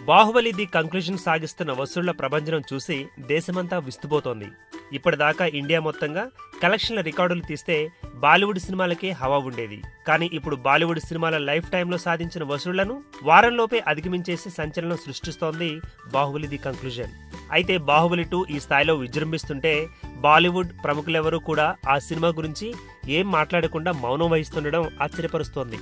Baahubali the conclusion సాగిస్తున్న వసూళ్ల ప్రభంజనం చూసి దేశమంతా విస్తుపోతోంది. ఇప్పటిదాకా ఇండియా మొత్తంగా కలెక్షన్ల రికార్డులు తీస్తే బాలీవుడ్ సినిమాలకే హవా ఉండేది. కానీ ఇప్పుడు బాలీవుడ్ సినిమాల లైఫ్ టైంలో సాధించిన వసూళ్లను వారంలోపే అధిగమించేసి సంచలనం సృష్టిస్తోంది బాహుబలి ది కంక్లూజన్. అయితే బాహుబలి 2 ఈ స్థాయిలో విజృంభిస్తుంటే బాలీవుడ్ ప్రముఖులెవరూ కూడా ఆ సినిమా గురించి ఏం మాట్లాడకుండా మౌనం వహిస్తుండడం ఆశ్చర్యపరుస్తోంది.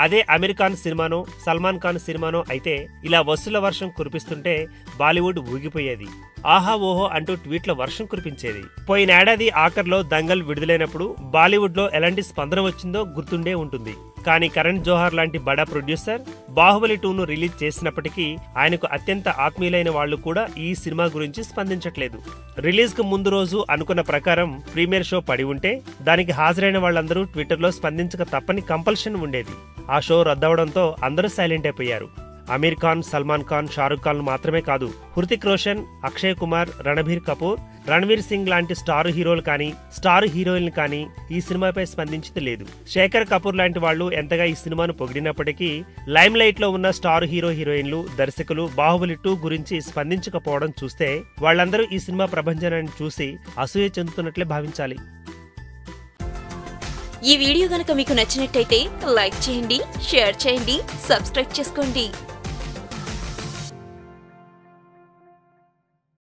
అదే అమీర్ ఖాన్ సినిమానో సల్మాన్ ఖాన్ సినిమానో అయితే ఇలా వసూళ్ల వర్షం కురిపిస్తుంటే బాలీవుడ్ ఊగిపోయేది. ఆహా ఓహో అంటూ ట్వీట్ల వర్షం కురిపించేది. పోయినేడాది ఆఖర్లో దంగల్ విడుదలైనప్పుడు బాలీవుడ్ లో ఎలాంటి స్పందన వచ్చిందో గుర్తుండే ఉంటుంది. కానీ కరణ్ జోహార్ లాంటి బడా ప్రొడ్యూసర్ బాహుబలి 2ను రిలీజ్ చేసినప్పటికీ ఆయనకు అత్యంత ఆత్మీయులైన వాళ్లు కూడా ఈ సినిమా గురించి స్పందించట్లేదు. రిలీజ్ కు ముందు రోజు అనుకున్న ప్రకారం ప్రీమియర్ షో పడి ఉంటే దానికి హాజరైన వాళ్లందరూ ట్విట్టర్లో స్పందించక తప్పని కంపల్షన్ ఉండేది. ఆ షో రద్దవడంతో అందరూ సైలెంట్ అయిపోయారు. అమీర్ ఖాన్, సల్మాన్ ఖాన్, షారుఖ్ ఖాన్ మాత్రమే కాదు, హృతిక్ రోషన్, అక్షయ్ కుమార్, రణబీర్ కపూర్, రణ్వీర్ సింగ్ లాంటి స్టార్ హీరోలు కానీ స్టార్ హీరోయిన్లు కానీ ఈ సినిమాపై స్పందించింది లేదు. శేఖర్ కపూర్ లాంటి వాళ్లు ఎంతగా ఈ సినిమాను పొగిడినప్పటికీ లైమ్ లైట్ లో ఉన్న స్టార్ హీరో హీరోయిన్లు, దర్శకులు బాహుబలి 2 గురించి స్పందించకపోవడం చూస్తే వాళ్లందరూ ఈ సినిమా ప్రభంజనాన్ని చూసి అసూయ చెందుతున్నట్లే భావించాలి. ఈ వీడియో గనుక మీకు నచ్చినట్టయితే లైక్ చేయండి, షేర్ చేయండి, సబ్స్క్రైబ్ చేసుకోండి.